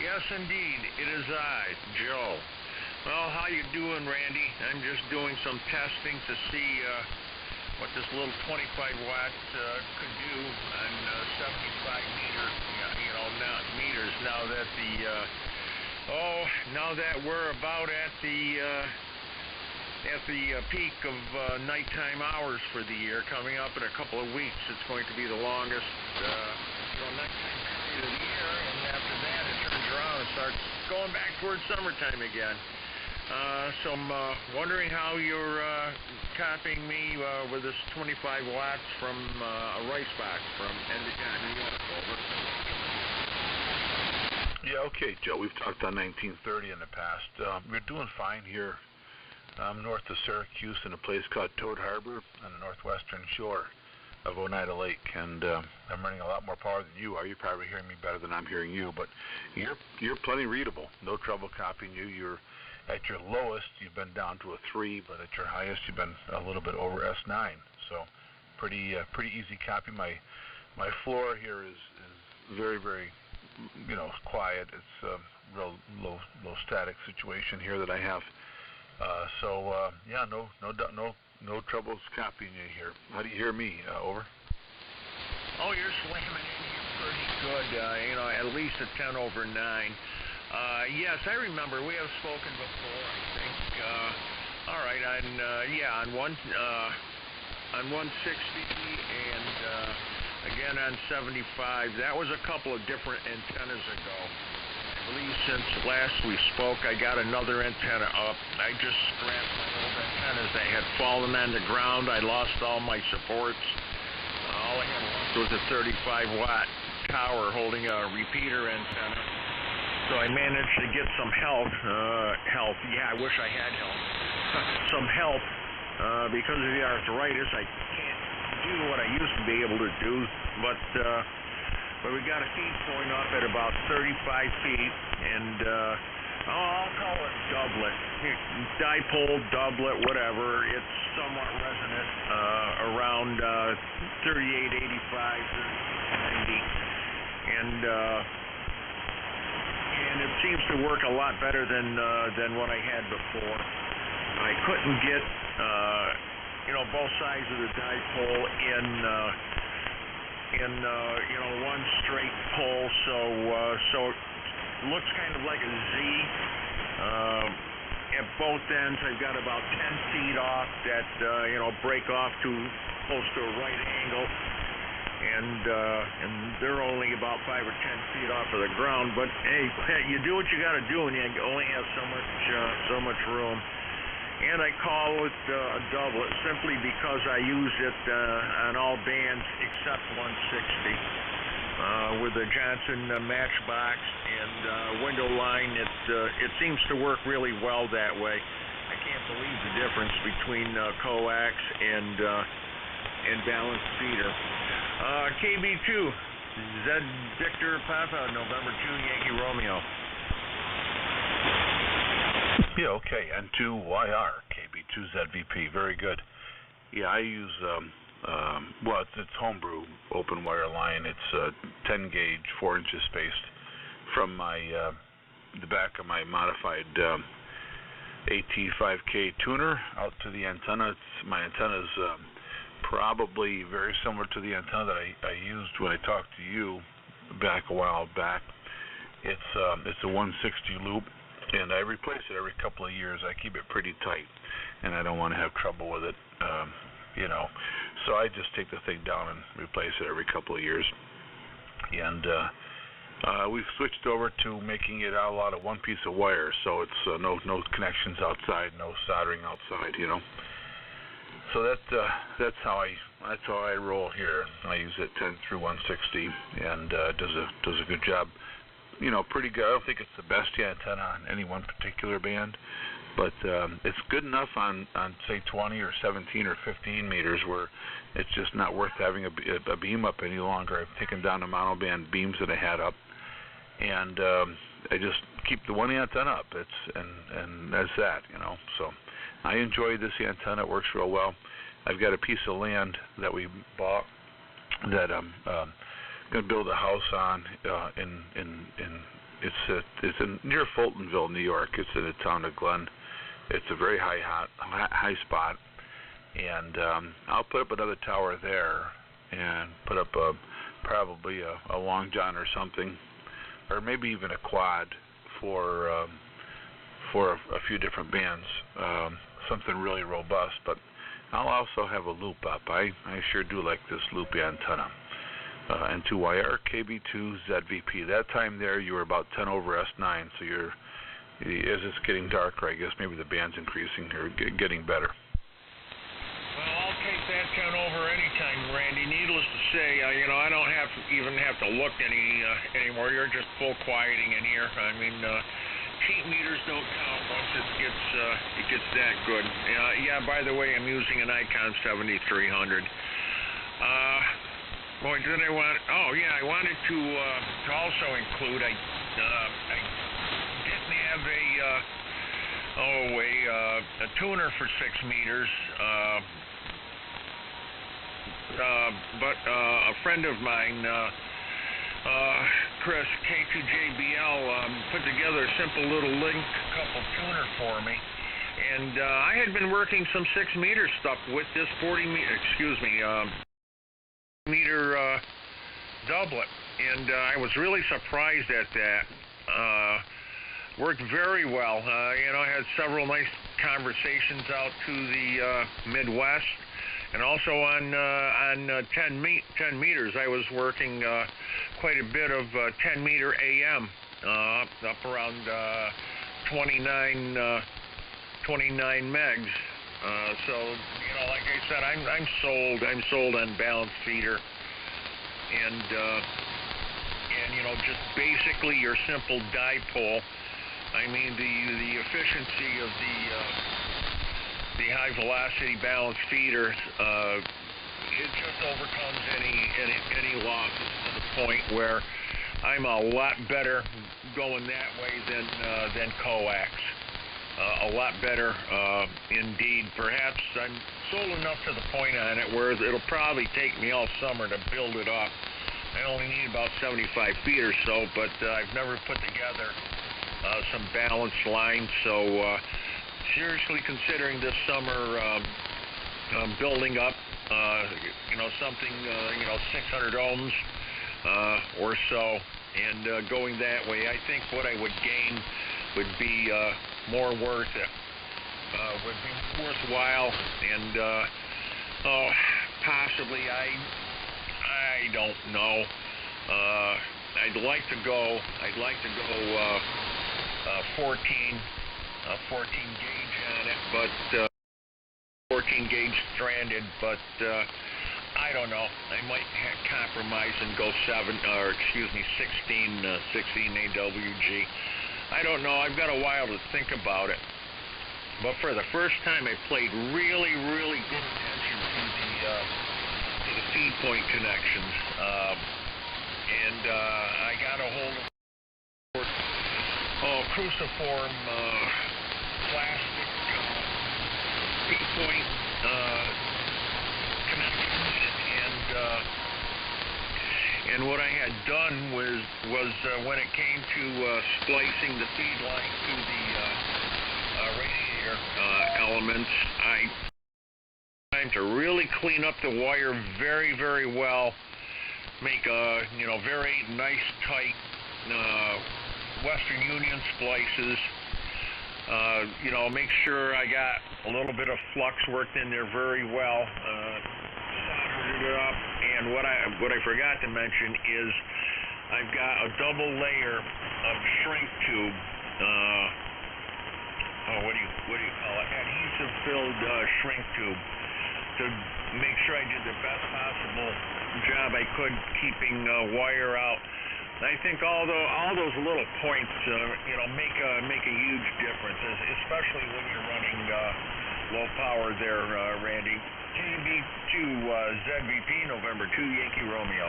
Yes, indeed. It is I, Joe. Well, how you doing, Randy? I'm just doing some testing to see what this little 25 watt could do on 75 meter, meters. Now that we're about at the peak of nighttime hours for the year, coming up in a couple of weeks. It's going to be the longest nighttime period of the year, and after that it turns around and starts going back towards summertime again. So I'm wondering how you're copying me with this 25 watts from a rice box from N2YR, New York. Over. Yeah, okay, Joe. We've talked on 1930 in the past. We're doing fine here. I'm north of Syracuse in a place called Toad Harbor on the northwestern shore of Oneida Lake, and I'm running a lot more power than you are. You're probably hearing me better than I'm hearing you, but you're plenty readable. No trouble copying you. You're at your lowest, you've been down to a 3, but at your highest, you've been a little bit over S9. So pretty easy copy. My floor here is very, very quiet. It's a real low static situation here that I have. No troubles copying you here. How do you hear me? Over. Oh, you're slamming in here pretty good. At least a 10 over 9. Yes, I remember we have spoken before. I think. All right, on 160 and again on 75. That was a couple of different antennas ago. I believe since last we spoke, I got another antenna up. I just scrapped my old antennas. They had fallen on the ground. I lost all my supports. All I had left was a 35 watt tower holding a repeater antenna. So I managed to get some help. Yeah, I wish I had help. Some help because of the arthritis. I can't do what I used to be able to do, but we got a feed point up at about 35 feet, and I'll call it doublet, dipole, doublet, whatever. It's somewhat resonant around 38, 85, 90, and it seems to work a lot better than what I had before. I couldn't get both sides of the dipole in one straight pull, so it looks kind of like a Z. At both ends, I've got about 10 feet off that break off to close to a right angle. And they're only about 5 or 10 feet off of the ground. But hey, you do what you got to do, and you only have so much room. And I call it a doublet simply because I use it on all bands except 160 with the Johnson matchbox and window line. It seems to work really well that way. I can't believe the difference between coax and balanced feeder. KB2, Z Victor Papa, November 2, Yankee Romeo. Yeah, okay, N2YR, KB2ZVP, very good. Yeah, I use, it's homebrew open wire line. It's 10 gauge, 4 inches spaced from the back of my modified AT5K tuner out to the antenna. My antenna's probably very similar to the antenna that I used when I talked to you back a while back. It's a 160 loop, and I replace it every couple of years. I keep it pretty tight, and I don't want to have trouble with it, So I just take the thing down and replace it every couple of years. And we've switched over to making it all out of one piece of wire, so it's no connections outside, no soldering outside, So that's how I roll here. I use it 10 through 160, and does a good job. Pretty good. I don't think it's the best antenna on any one particular band, but it's good enough on say 20 or 17 or 15 meters where it's just not worth having a beam up any longer. I've taken down the monoband beams that I had up, and I just keep the one antenna up. And that's that, So I enjoy this antenna. It works real well. I've got a piece of land that we bought that I'm going to build a house on in It's in near Fultonville, New York. It's in the town of Glen. It's a very high spot, and I'll put up another tower there, and put up probably a long john or something, or maybe even a quad for a few different bands, something really robust. But I'll also have a loop up. I sure do like this loopy antenna. N2YR, KB2ZVP. That time there, you were about 10 over S9, so as it's getting darker, I guess maybe the band's increasing or getting better. Well, I'll take that 10 over anytime, Randy. Needless to say, I don't even have to look anymore. You're just full quieting in here. I mean, cheap meters don't count once it gets that good. Yeah. By the way, I'm using an Icon 7300. Boy, did I want? Oh yeah, I wanted to also include. I didn't have a tuner for 6 meters. But a friend of mine, Chris, K2ZVP, put together a simple little link couple tuner for me, and I had been working some 6 meter stuff with this 40 meter doublet, and I was really surprised at that. Worked very well. I had several nice conversations out to the Midwest, and also on 10 meters. I was working quite a bit of 10 meter AM, up around 29 megs. So like I said, I'm sold. I'm sold on balanced feeder, and just basically your simple dipole. I mean the efficiency of the high velocity balanced feeder, it just overcomes any losses to the point where I'm a lot better going that way than coax. A lot better indeed. Perhaps I'm sold enough to the point on it where it'll probably take me all summer to build it up. I only need about 75 feet or so, but I've never put together some balanced lines. So seriously considering this summer building up, something 600 ohms or so, and going that way. I think what I would gain would be more worth it, would be worthwhile, and possibly I don't know. I'd like to go 14 gauge on it, but 14 gauge stranded, but I don't know. I might compromise and go 16 AWG. I don't know. I've got a while to think about it. But for the first time, I paid really, really good attention to the feed point connections, and I got a hold of cruciform plastic feed point connections, and what I had done was when it came to splicing the feed line to the radiator elements, I time to really clean up the wire very, very well, make very nice tight Western Union splices. Make sure I got a little bit of flux worked in there very well. Soldered it up, and what I forgot to mention is I've got a double layer of shrink tube. What do you call it? Adhesive filled shrink tube, to make sure I did the best possible job I could keeping wire out. I think all those little points, make a huge difference, especially when you're running low power there, Randy. KB2ZVP, November 2, Yankee Romeo.